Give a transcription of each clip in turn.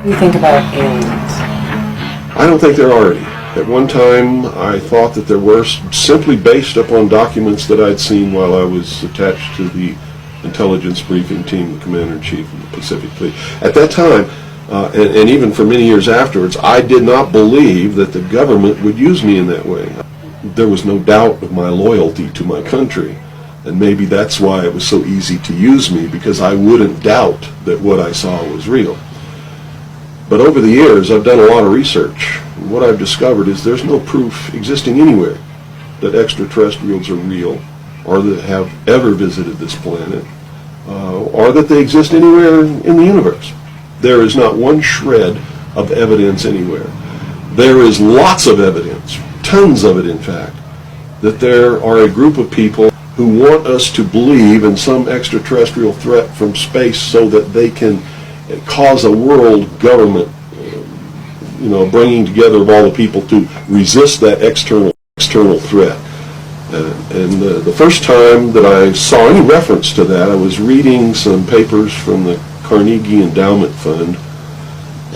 do you think about aliens? I don't think there are any. At one time, I thought that there were, simply based upon documents that I'd seen while I was attached to the intelligence briefing team, the commander-in-chief of the Pacific Fleet. At that time, and even for many years afterwards, I did not believe that the government would use me in that way. There was no doubt of my loyalty to my country, and maybe that's why it was so easy to use me, because I wouldn't doubt that what I saw was real. But over the years, I've done a lot of research, and what I've discovered is there's no proof existing anywhere that extraterrestrials are real, or that have ever visited this planet, or that they exist anywhere in the universe. There is not one shred of evidence anywhere. There is lots of evidence, tons of it in fact, that there are a group of people who want us to believe in some extraterrestrial threat from space so that they can cause a world government, bringing together of all the people to resist that external threat. And the first time that I saw any reference to that, I was reading some papers from the Carnegie Endowment Fund,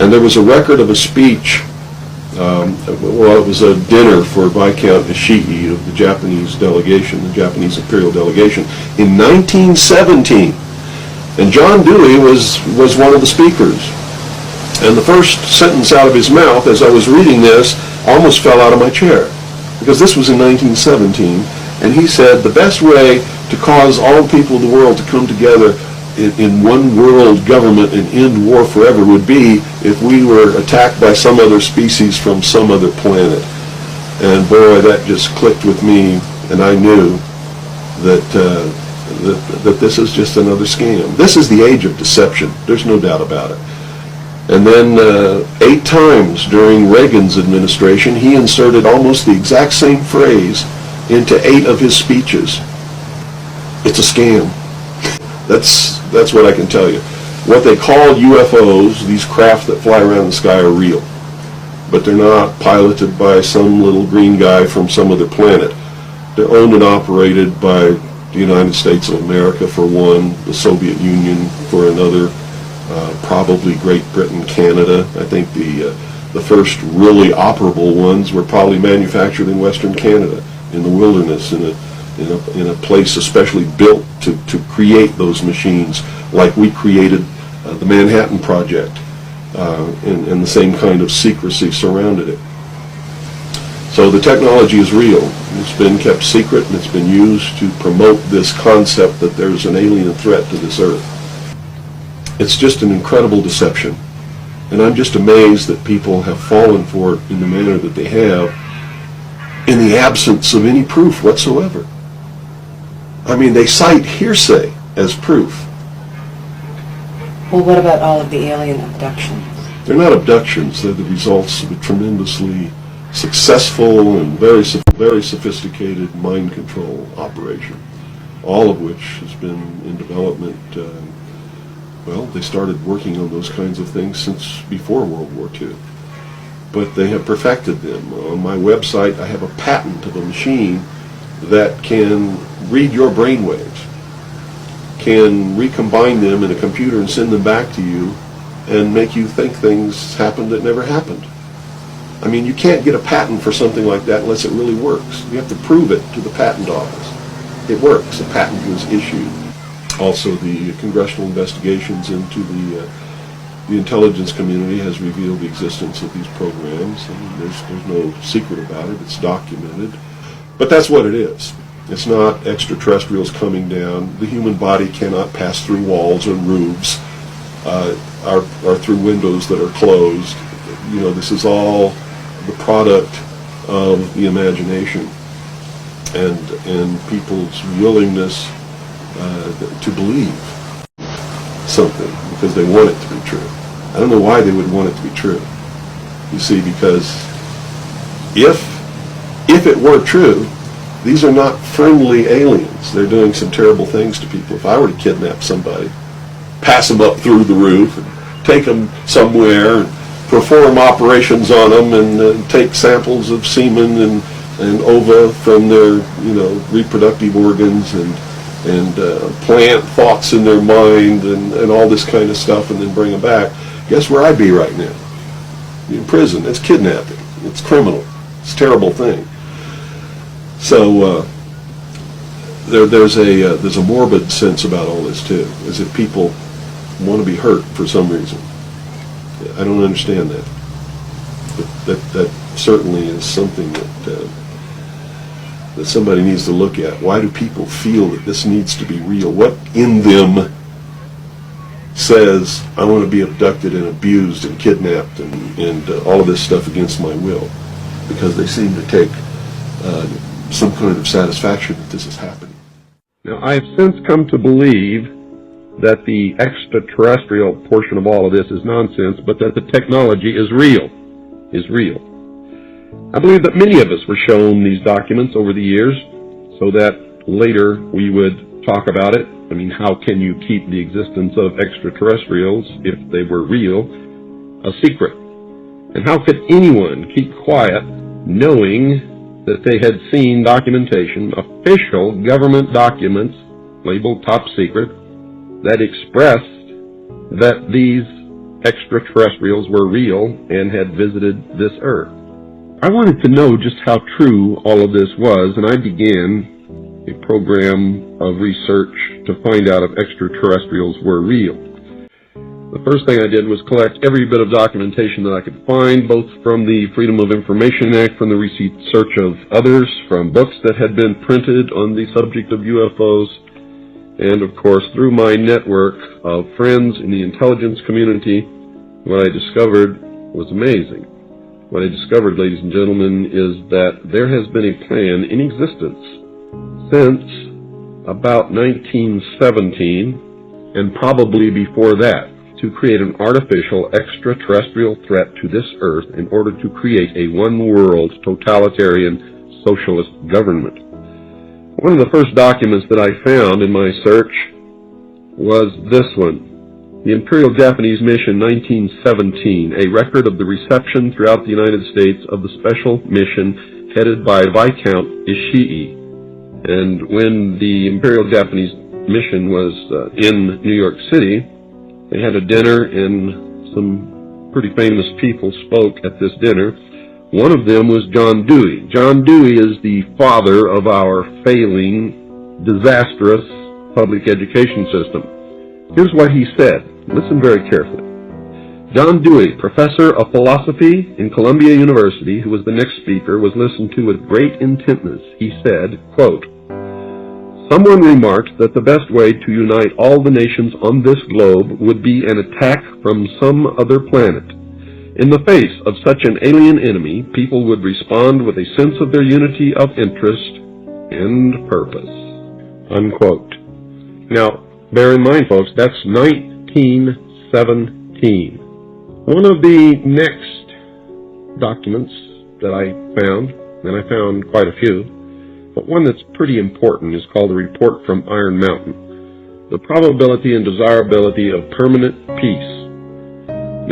and there was a record of a speech. It was a dinner for Viscount Ishii of the Japanese delegation, the Japanese imperial delegation, in 1917. And John Dewey was one of the speakers. And the first sentence out of his mouth as I was reading this, I almost fell out of my chair, because this was in 1917, and he said the best way to cause all people of the world to come together in one world government and end war forever would be if we were attacked by some other species from some other planet. And boy, that just clicked with me, and I knew that this is just another scam. This is the age of deception. There's no doubt about it. And then 8 times during Reagan's administration, he inserted almost the exact same phrase into 8 of his speeches. It's a scam. That's what I can tell you. What they call UFOs, these craft that fly around the sky, are real. But they're not piloted by some little green guy from some other planet. They're owned and operated by the United States of America for one, the Soviet Union for another, probably Great Britain, Canada. I think the first really operable ones were probably manufactured in Western Canada, in the wilderness, in a place especially built to create those machines, like we created the Manhattan Project, and the same kind of secrecy surrounded it. So the technology is real. It's been kept secret, and it's been used to promote this concept that there's an alien threat to this earth. It's just an incredible deception, and I'm just amazed that people have fallen for it in the manner that they have, in the absence of any proof whatsoever. I mean, they cite hearsay as proof. Well, what about all of the alien abductions? They're not abductions. They're the results of a tremendously successful and very sophisticated mind control operation, all of which has been in development. They started working on those kinds of things since before World War II. But they have perfected them. On my website, I have a patent of a machine that can read your brain waves, can recombine them in a computer and send them back to you and make you think things happened that never happened. I mean, you can't get a patent for something like that unless it really works. You have to prove it to the patent office. It works. A patent was issued. Also, the congressional investigations into the intelligence community has revealed the existence of these programs, and there's no secret about it. It's documented. But that's what it is. It's not extraterrestrials coming down. The human body cannot pass through walls and roofs, or through windows that are closed. This is all the product of the imagination and people's willingness to believe something because they want it to be true. I don't know why they would want it to be true. You see, because if it were true, these are not friendly aliens. They're doing some terrible things to people. If I were to kidnap somebody, pass them up through the roof, and take them somewhere, and perform operations on them, and take samples of semen and ova from their reproductive organs, and plant thoughts in their mind, and all this kind of stuff, and then bring them back. guess where I'd be right now? In prison. It's kidnapping. It's criminal. It's a terrible thing. So there's a morbid sense about all this too, is that people want to be hurt for some reason. I don't understand that. But that certainly is something that somebody needs to look at. Why do people feel that this needs to be real? What in them says, I want to be abducted and abused and kidnapped and all of this stuff against my will? Because they seem to take some kind of satisfaction that this is happening. Now, I have since come to believe that the extraterrestrial portion of all of this is nonsense, but that the technology is real. I believe that many of us were shown these documents over the years so that later we would talk about it. I mean, how can you keep the existence of extraterrestrials, if they were real, a secret? And how could anyone keep quiet knowing that they had seen documentation, official government documents labeled top secret, that expressed that these extraterrestrials were real and had visited this earth? I wanted to know just how true all of this was, and I began a program of research to find out if extraterrestrials were real. The first thing I did was collect every bit of documentation that I could find, both from the Freedom of Information Act, from the research of others, from books that had been printed on the subject of UFOs, and of course through my network of friends in the intelligence community. What I discovered was amazing. What I discovered, ladies and gentlemen, is that there has been a plan in existence since about 1917, and probably before that, to create an artificial extraterrestrial threat to this earth in order to create a one-world totalitarian socialist government. One of the first documents that I found in my search was this one, the Imperial Japanese Mission 1917, a record of the reception throughout the United States of the special mission headed by Viscount Ishii. And when the Imperial Japanese Mission was in New York City, they had a dinner, and some pretty famous people spoke at this dinner. One of them was John Dewey. John Dewey is the father of our failing, disastrous public education system. Here's what he said. Listen very carefully. John Dewey, professor of philosophy in Columbia University, who was the next speaker, was listened to with great intentness. He said, quote, "Someone remarked that the best way to unite all the nations on this globe would be an attack from some other planet. In the face of such an alien enemy, people would respond with a sense of their unity of interest and purpose." Unquote. Now, bear in mind, folks, that's 1917. One of the next documents that I found, and I found quite a few, but one that's pretty important, is called the Report from Iron Mountain, the Probability and Desirability of Permanent Peace.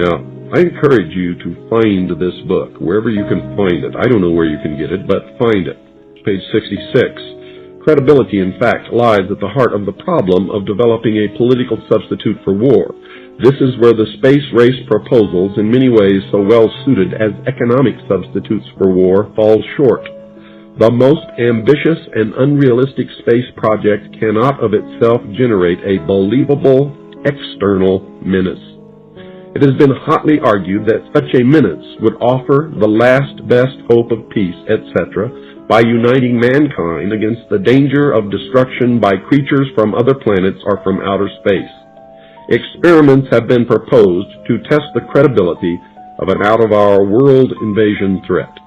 Now, I encourage you to find this book, wherever you can find it. I don't know where you can get it, but find it. Page 66. Credibility, in fact, lies at the heart of the problem of developing a political substitute for war. This is where the space race proposals, in many ways so well suited as economic substitutes for war, fall short. The most ambitious and unrealistic space project cannot of itself generate a believable external menace. It has been hotly argued that such a menace would offer the last best hope of peace, etc., by uniting mankind against the danger of destruction by creatures from other planets or from outer space. Experiments have been proposed to test the credibility of an out-of-our-world invasion threat.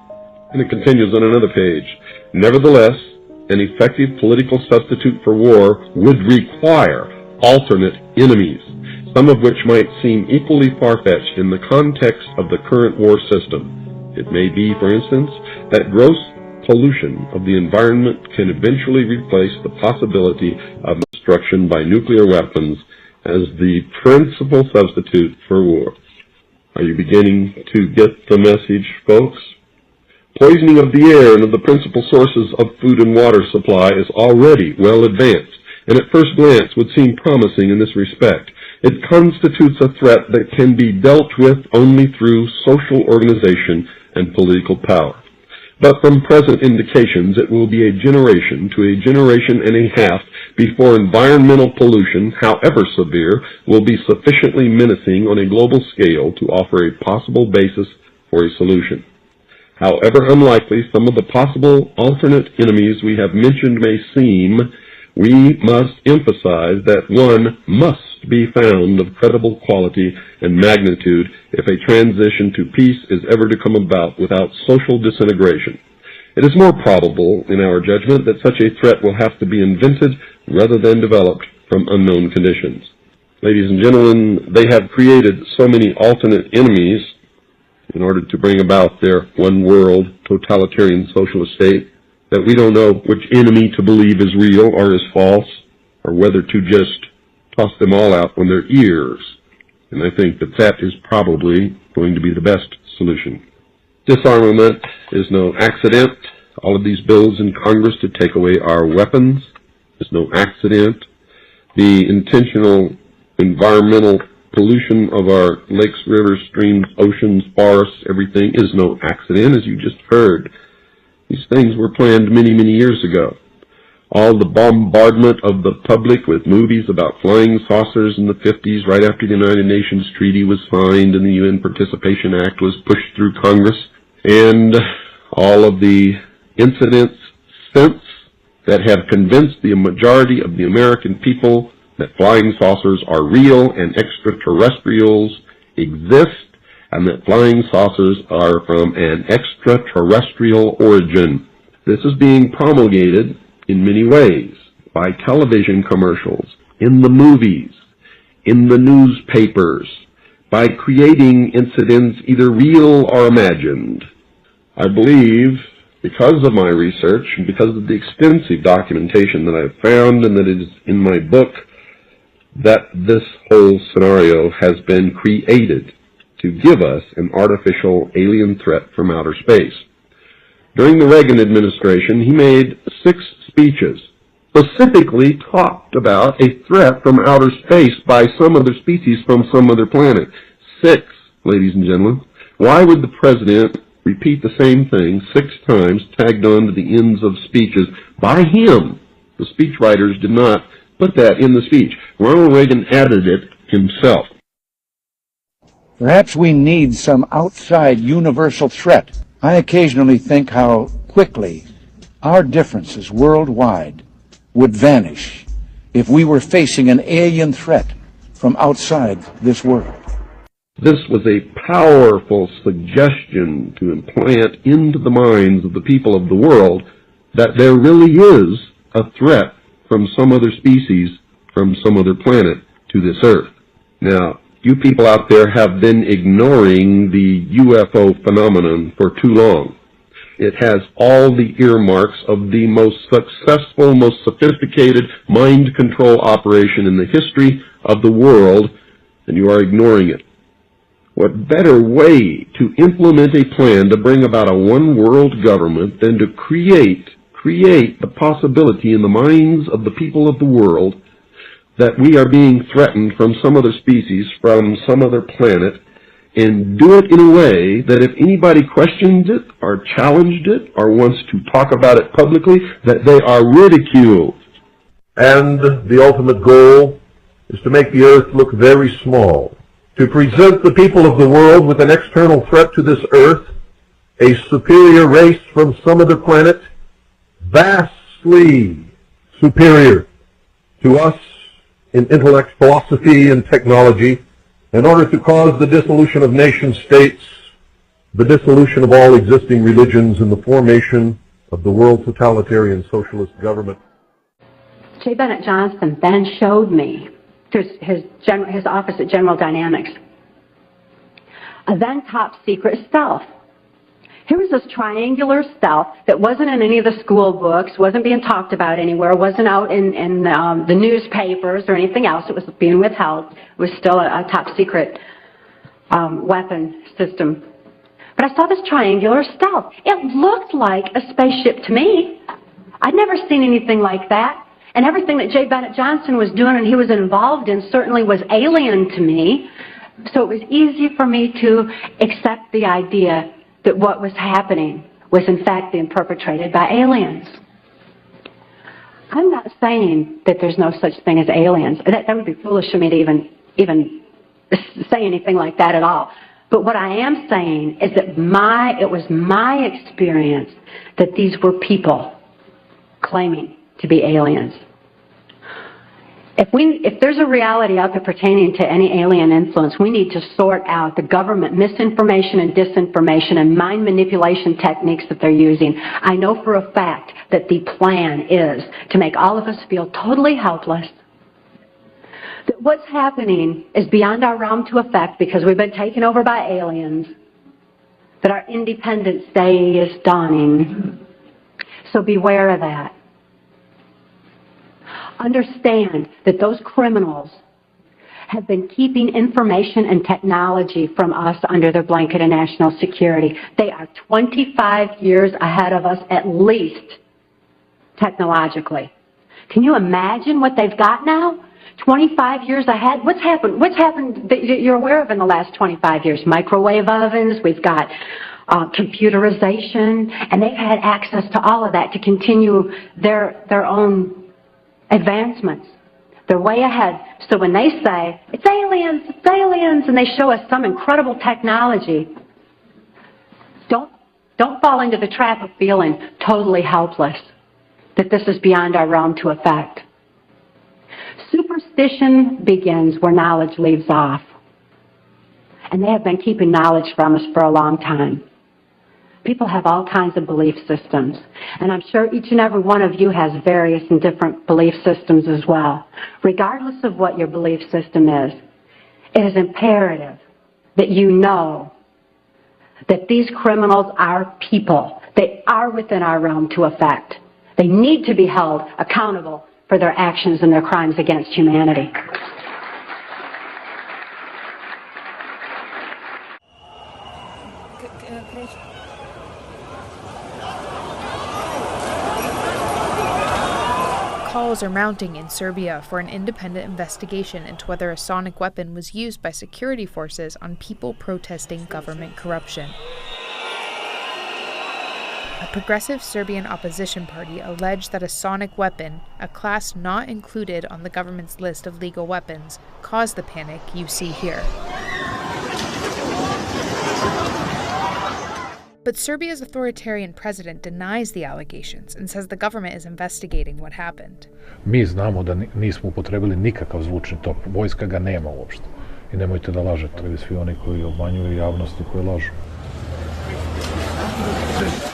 And it continues on another page. Nevertheless, an effective political substitute for war would require alternate enemies, some of which might seem equally far-fetched in the context of the current war system. It may be, for instance, that gross pollution of the environment can eventually replace the possibility of destruction by nuclear weapons as the principal substitute for war. Are you beginning to get the message, folks? Poisoning of the air and of the principal sources of food and water supply is already well advanced, and at first glance would seem promising in this respect. It constitutes a threat that can be dealt with only through social organization and political power. But from present indications, it will be a generation to a generation and a half before environmental pollution, however severe, will be sufficiently menacing on a global scale to offer a possible basis for a solution. However unlikely some of the possible alternate enemies we have mentioned may seem, we must emphasize that one must be found of credible quality and magnitude if a transition to peace is ever to come about without social disintegration. It is more probable, in our judgment, that such a threat will have to be invented rather than developed from unknown conditions. Ladies and gentlemen, they have created so many alternate enemies in order to bring about their one-world totalitarian socialist state that we don't know which enemy to believe is real or is false, or whether to just toss them all out on their ears. And I think that that is probably going to be the best solution. Disarmament is no accident. All of these bills in Congress to take away our weapons is no accident. The intentional environmental pollution of our lakes, rivers, streams, oceans, forests, everything is no accident, as you just heard. These things were planned many, many years ago. All the bombardment of the public with movies about flying saucers in the 50s, right after the United Nations Treaty was signed and the UN Participation Act was pushed through Congress, and all of the incidents since that have convinced the majority of the American people that flying saucers are real and extraterrestrials exist, and that flying saucers are from an extraterrestrial origin. This is being promulgated in many ways, by television commercials, in the movies, in the newspapers, by creating incidents either real or imagined. I believe, because of my research and because of the extensive documentation that I've found and that is in my book, that this whole scenario has been created to give us an artificial alien threat from outer space. During the Reagan administration, he made 6 speeches, specifically talked about a threat from outer space by some other species from some other planet. 6, ladies and gentlemen. Why would the president repeat the same thing 6 times, tagged on to the ends of speeches by him? The speechwriters did not put that in the speech. Ronald Reagan added it himself. Perhaps we need some outside universal threat. I occasionally think how quickly our differences worldwide would vanish if we were facing an alien threat from outside this world. This was a powerful suggestion to implant into the minds of the people of the world that there really is a threat from some other species, from some other planet to this earth. Now, you people out there have been ignoring the UFO phenomenon for too long. It has all the earmarks of the most successful, most sophisticated mind control operation in the history of the world, and you are ignoring it. What better way to implement a plan to bring about a one-world government than to create the possibility in the minds of the people of the world that we are being threatened from some other species, from some other planet, and do it in a way that if anybody questions it or challenged it or wants to talk about it publicly, that they are ridiculed. And the ultimate goal is to make the earth look very small, to present the people of the world with an external threat to this earth, a superior race from some other planet, vastly superior to us in intellect, philosophy, and technology, in order to cause the dissolution of nation-states, the dissolution of all existing religions, and the formation of the world totalitarian socialist government. J. Bennett Johnson then showed me through his office at General Dynamics a then top secret stealth. Here was this triangular stealth that wasn't in any of the school books, wasn't being talked about anywhere, wasn't out in the newspapers or anything else. It was being withheld. It was still a top secret weapon system. But I saw this triangular stealth. It looked like a spaceship to me. I'd never seen anything like that. And everything that J. Bennett Johnson was doing and he was involved in certainly was alien to me. So it was easy for me to accept the idea that what was happening was in fact being perpetrated by aliens. I'm not saying that there's no such thing as aliens. That would be foolish for me to even say anything like that at all. But what I am saying is that it was my experience that these were people claiming to be aliens. If there's a reality out there pertaining to any alien influence, we need to sort out the government misinformation and disinformation and mind manipulation techniques that they're using. I know for a fact that the plan is to make all of us feel totally helpless, that what's happening is beyond our realm to affect because we've been taken over by aliens, that our independence day is dawning. So beware of that. Understand that those criminals have been keeping information and technology from us under their blanket of national security. They are 25 years ahead of us at least, technologically. Can you imagine what they've got now? 25 years ahead? What's happened that you're aware of in the last 25 years? Microwave ovens, we've got computerization, and they've had access to all of that to continue their own advancements. They're way ahead. So when they say, it's aliens, and they show us some incredible technology, don't fall into the trap of feeling totally helpless, that this is beyond our realm to affect. Superstition begins where knowledge leaves off. And they have been keeping knowledge from us for a long time. People have all kinds of belief systems. And I'm sure each and every one of you has various and different belief systems as well. Regardless of what your belief system is, it is imperative that you know that these criminals are people. They are within our realm to affect. They need to be held accountable for their actions and their crimes against humanity. Calls are mounting in Serbia for an independent investigation into whether a sonic weapon was used by security forces on people protesting government corruption. A progressive Serbian opposition party alleged that a sonic weapon, a class not included on the government's list of legal weapons, caused the panic you see here. But Serbia's authoritarian president denies the allegations and says the government is investigating what happened. Mi znamo da nismo upotrebili nikakav zvučni top. Vojska ga nema uopšte. I nemojte da lažete. Ili svi oni koji obmanjuju javnost i koji lažu.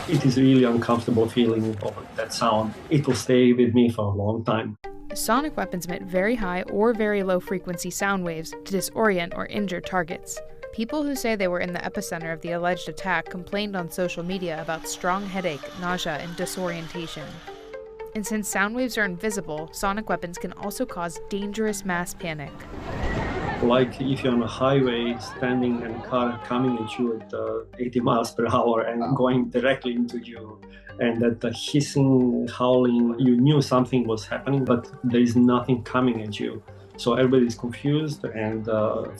It is really uncomfortable feeling of that sound. It will stay with me for a long time. Sonic weapons emit very high or very low frequency sound waves to disorient or injure targets. People who say they were in the epicenter of the alleged attack complained on social media about strong headache, nausea, and disorientation. And since sound waves are invisible, sonic weapons can also cause dangerous mass panic. Like if you're on a highway, standing and a car coming at you at 80 miles per hour and going directly into you, and that the hissing, howling, you knew something was happening, but there is nothing coming at you. So everybody's confused and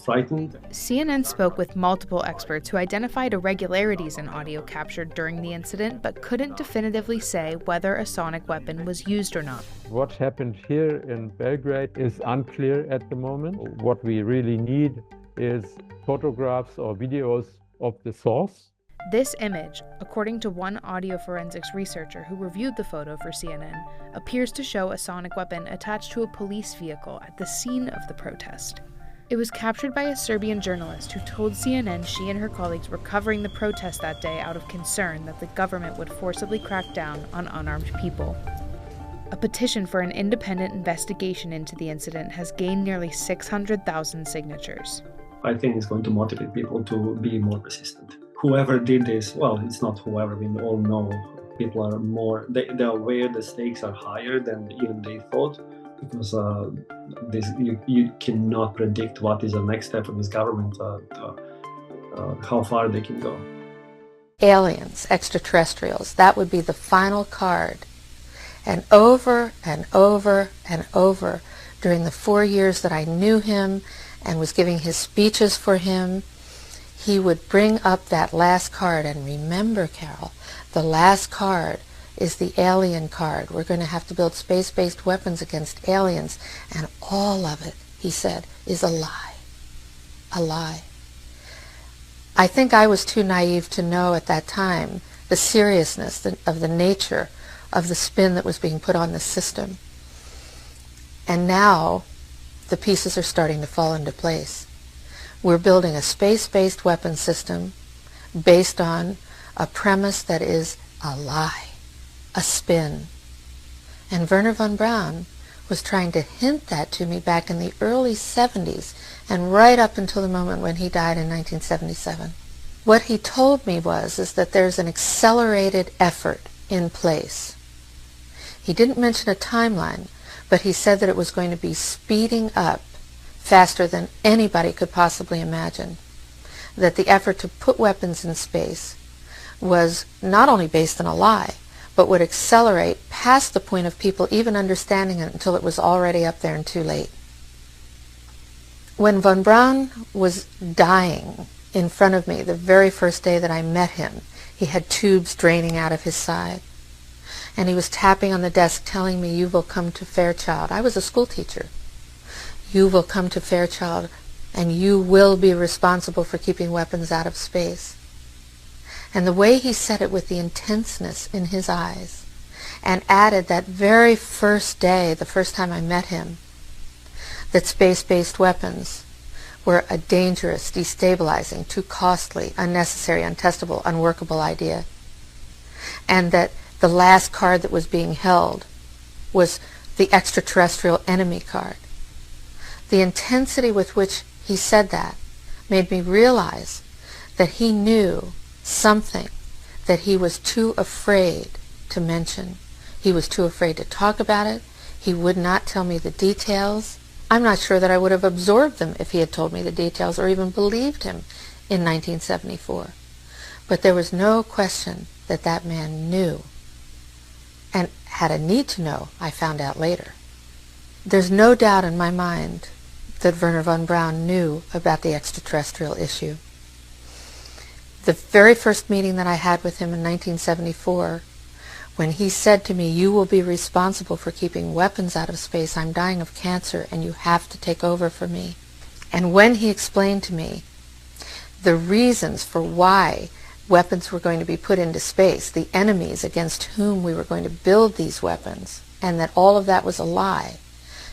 frightened. CNN spoke with multiple experts who identified irregularities in audio captured during the incident, but couldn't definitively say whether a sonic weapon was used or not. What happened here in Belgrade is unclear at the moment. What we really need is photographs or videos of the source. This image, according to one audio forensics researcher who reviewed the photo for CNN, appears to show a sonic weapon attached to a police vehicle at the scene of the protest. It was captured by a Serbian journalist who told CNN she and her colleagues were covering the protest that day out of concern that the government would forcibly crack down on unarmed people. A petition for an independent investigation into the incident has gained nearly 600,000 signatures. I think it's going to motivate people to be more persistent. Whoever did this, well, it's not whoever, we all know people are more, they're aware the stakes are higher than even they thought, because you cannot predict what is the next step of this government, how far they can go. Aliens, extraterrestrials, that would be the final card. And over and over and over during the 4 years that I knew him and was giving his speeches for him, he would bring up that last card. And remember, Carol, the last card is the alien card. We're going to have to build space-based weapons against aliens. And all of it, he said, is a lie. A lie. I think I was too naive to know at that time the seriousness of the nature of the spin that was being put on the system. And now the pieces are starting to fall into place. We're building a space-based weapon system based on a premise that is a lie, a spin. And Wernher von Braun was trying to hint that to me back in the early 70s and right up until the moment when he died in 1977. What he told me is that there's an accelerated effort in place. He didn't mention a timeline, but he said that it was going to be speeding up faster than anybody could possibly imagine. That the effort to put weapons in space was not only based on a lie, but would accelerate past the point of people even understanding it until it was already up there and too late. When von Braun was dying in front of me the very first day that I met him, he had tubes draining out of his side. And he was tapping on the desk telling me, "You will come to Fairchild." I was a school teacher. "You will come to Fairchild and you will be responsible for keeping weapons out of space." And the way he said it with the intenseness in his eyes, and added that very first day, the first time I met him, that space-based weapons were a dangerous, destabilizing, too costly, unnecessary, untestable, unworkable idea. And that the last card that was being held was the extraterrestrial enemy card. The intensity with which he said that made me realize that he knew something that he was too afraid to mention. He was too afraid to talk about it. He would not tell me the details. I'm not sure that I would have absorbed them if he had told me the details or even believed him in 1974. But there was no question that that man knew, and had a need to know, I found out later. There's no doubt in my mind that Wernher von Braun knew about the extraterrestrial issue. The very first meeting that I had with him in 1974, when he said to me, "You will be responsible for keeping weapons out of space. I'm dying of cancer and you have to take over for me." And when he explained to me the reasons for why weapons were going to be put into space, the enemies against whom we were going to build these weapons, and that all of that was a lie.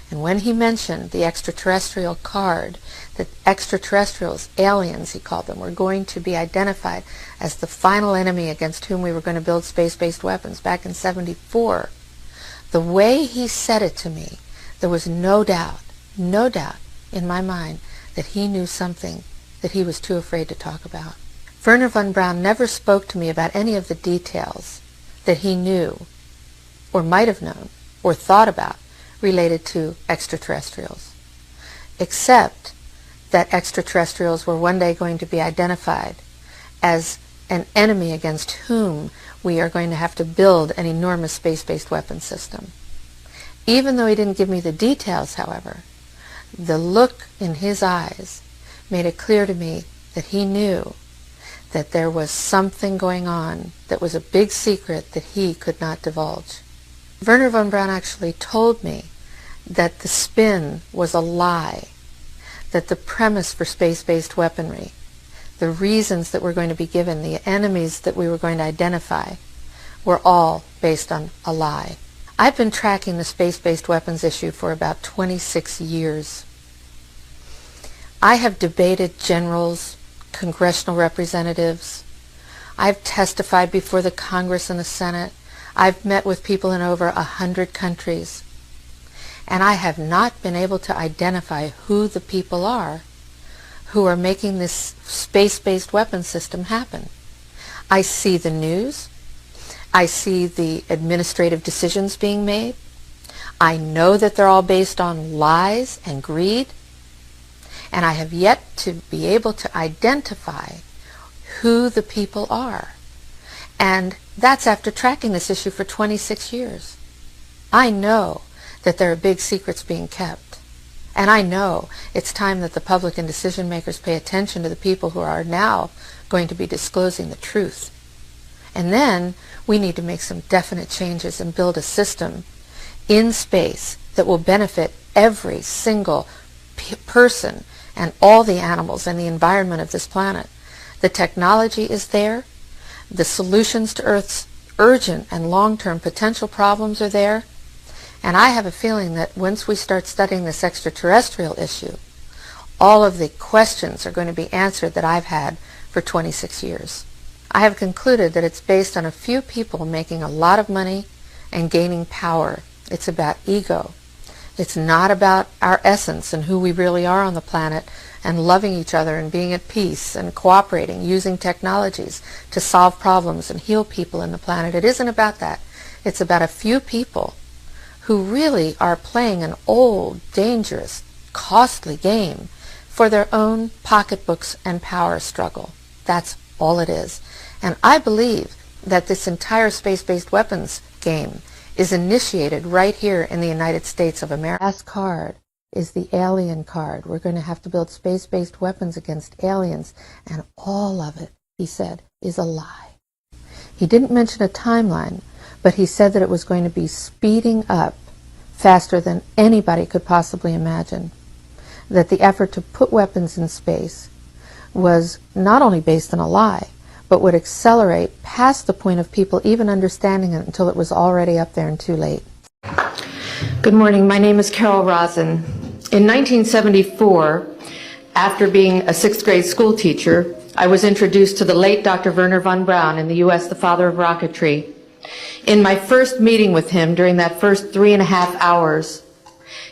And when he mentioned the extraterrestrial card, that extraterrestrials, aliens he called them, were going to be identified as the final enemy against whom we were going to build space-based weapons back in 74, the way he said it to me, there was no doubt in my mind that he knew something that he was too afraid to talk about. Wernher von Braun never spoke to me about any of the details that he knew, or might have known, or thought about, related to extraterrestrials, except that extraterrestrials were one day going to be identified as an enemy against whom we are going to have to build an enormous space-based weapon system. Even though he didn't give me the details, however, the look in his eyes made it clear to me that he knew that there was something going on that was a big secret that he could not divulge. Wernher von Braun actually told me that the spin was a lie, that the premise for space-based weaponry, the reasons that were going to be given, the enemies that we were going to identify, were all based on a lie. I've been tracking the space-based weapons issue for about 26 years. I have debated generals, congressional representatives. I've testified before the Congress and the Senate. I've met with people in over 100 countries. And I have not been able to identify who the people are who are making this space-based weapon system happen. I see the news. I see the administrative decisions being made. I know that they're all based on lies and greed. And I have yet to be able to identify who the people are. And that's after tracking this issue for 26 years. I know that there are big secrets being kept. And I know it's time that the public and decision makers pay attention to the people who are now going to be disclosing the truth. And then we need to make some definite changes and build a system in space that will benefit every single person and all the animals and the environment of this planet. The technology is there. The solutions to Earth's urgent and long-term potential problems are there. And I have a feeling that once we start studying this extraterrestrial issue, all of the questions are going to be answered that I've had for 26 years. I have concluded that it's based on a few people making a lot of money and gaining power. It's about ego. It's not about our essence and who we really are on the planet and loving each other and being at peace and cooperating, using technologies to solve problems and heal people in the planet. It isn't about that. It's about a few people who really are playing an old, dangerous, costly game for their own pocketbooks and power struggle. That's all it is. And I believe that this entire space-based weapons game is initiated right here in the United States of America. The last card is the alien card. We're going to have to build space-based weapons against aliens, and all of it, he said, is a lie. He didn't mention a timeline, but he said that it was going to be speeding up faster than anybody could possibly imagine. That the effort to put weapons in space was not only based on a lie, but would accelerate past the point of people even understanding it until it was already up there and too late. Good morning. My name is Carol Rosin. In 1974, after being a 6th grade school teacher, I was introduced to the late Dr. Wernher von Braun, in the U.S. the father of rocketry. In my first meeting with him, during that first 3.5 hours,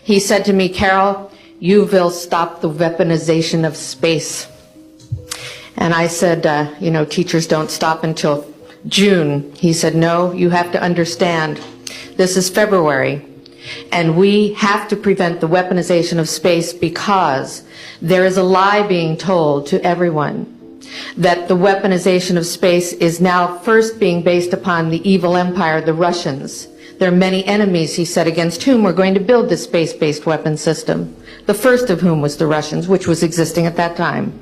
he said to me, "Carol, you will stop the weaponization of space." And I said, teachers don't stop until June. He said, "No, you have to understand. This is February, and we have to prevent the weaponization of space because there is a lie being told to everyone that the weaponization of space is now first being based upon the evil empire, the Russians. There are many enemies," he said, "against whom we're going to build this space-based weapon system. The first of whom was the Russians, which was existing at that time.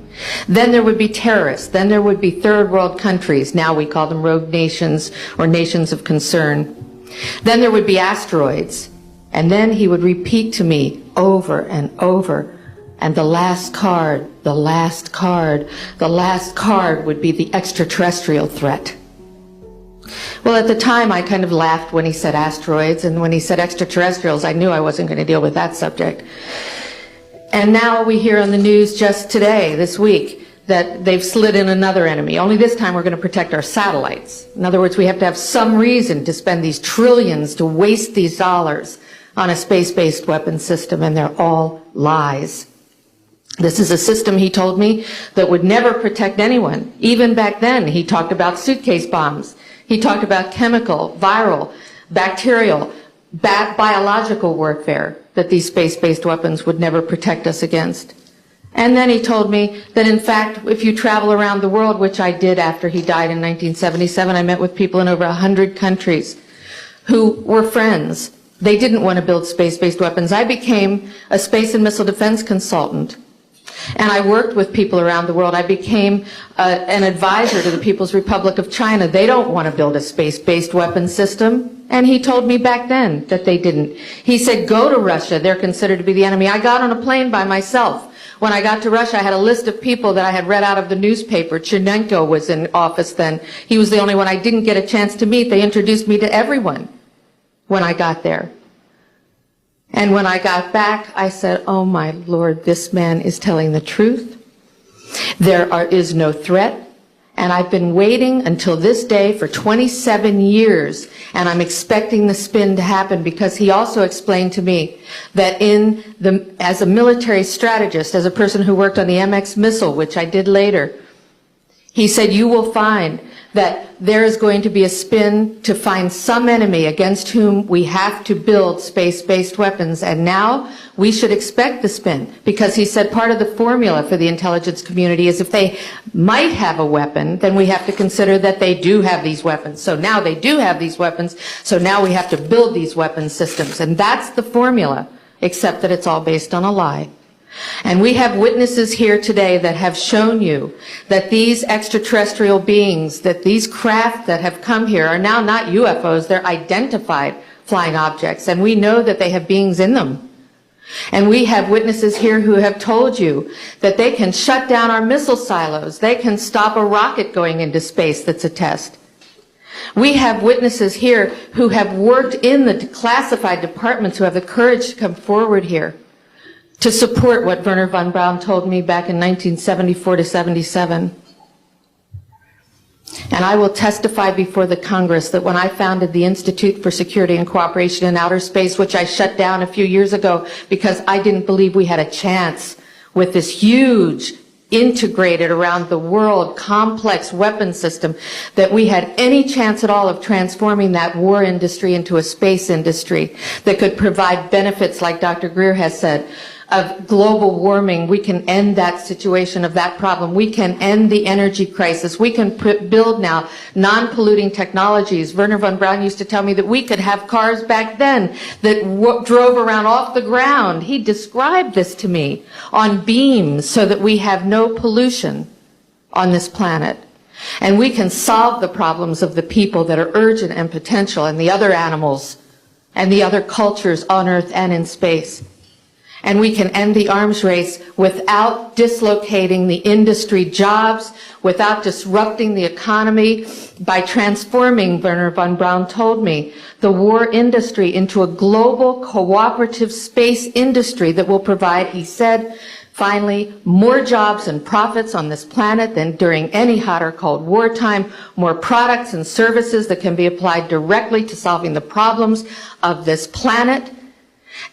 Then there would be terrorists. Then there would be third world countries. Now we call them rogue nations or nations of concern. Then there would be asteroids." And then he would repeat to me over and over, "And the last card, the last card, the last card would be the extraterrestrial threat." Well, at the time, I kind of laughed when he said asteroids, and when he said extraterrestrials, I knew I wasn't going to deal with that subject. And now we hear on the news just today, this week, that they've slid in another enemy. Only this time we're going to protect our satellites. In other words, we have to have some reason to spend these trillions, to waste these dollars on a space-based weapon system, and they're all lies. This is a system, he told me, that would never protect anyone. Even back then, he talked about suitcase bombs. He talked about chemical, viral, bacterial, biological warfare, that these space-based weapons would never protect us against. And then he told me that, in fact, if you travel around the world, which I did after he died in 1977, I met with people in over 100 countries who were friends. They didn't want to build space-based weapons. I became a space and missile defense consultant. And I worked with people around the world. I became an advisor to the People's Republic of China. They don't want to build a space-based weapon system. And he told me back then that they didn't. He said, "Go to Russia. They're considered to be the enemy." I got on a plane by myself. When I got to Russia, I had a list of people that I had read out of the newspaper. Chernenko was in office then. He was the only one I didn't get a chance to meet. They introduced me to everyone when I got there. And when I got back, I said, "Oh my Lord, this man is telling the truth. There is no threat." And I've been waiting until this day for 27 years, and I'm expecting the spin to happen, because he also explained to me that as a military strategist, as a person who worked on the MX missile, which I did later, He said, you will find that there is going to be a spin to find some enemy against whom we have to build space-based weapons. And now we should expect the spin, because he said part of the formula for the intelligence community is if they might have a weapon, then we have to consider that they do have these weapons. So now they do have these weapons, so now we have to build these weapon systems. And that's the formula, except that it's all based on a lie. And we have witnesses here today that have shown you that these extraterrestrial beings, that these craft that have come here are now not UFOs, they're identified flying objects, and we know that they have beings in them. And we have witnesses here who have told you that they can shut down our missile silos, they can stop a rocket going into space that's a test. We have witnesses here who have worked in the classified departments who have the courage to come forward here to support what Wernher von Braun told me back in 1974 to 77. And I will testify before the Congress that when I founded the Institute for Security and Cooperation in Outer Space, which I shut down a few years ago because I didn't believe we had a chance with this huge, integrated around the world, complex weapon system, that we had any chance at all of transforming that war industry into a space industry that could provide benefits, like Dr. Greer has said, of global warming. We can end that situation of that problem. We can end the energy crisis. We can build now non-polluting technologies. Wernher von Braun used to tell me that we could have cars back then that drove around off the ground. He described this to me on beams so that we have no pollution on this planet. And we can solve the problems of the people that are urgent and potential, and the other animals and the other cultures on Earth and in space. And we can end the arms race without dislocating the industry jobs, without disrupting the economy, by transforming, Wernher von Braun told me, the war industry into a global cooperative space industry that will provide, he said, finally, more jobs and profits on this planet than during any hot or cold wartime, more products and services that can be applied directly to solving the problems of this planet.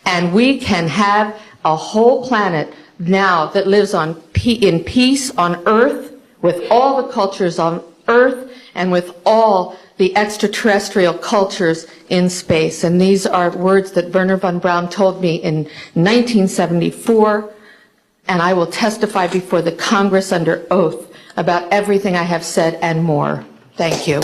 And we can have a whole planet now that lives in peace on Earth, with all the cultures on Earth, and with all the extraterrestrial cultures in space. And these are words that Wernher von Braun told me in 1974, and I will testify before the Congress under oath about everything I have said and more. Thank you.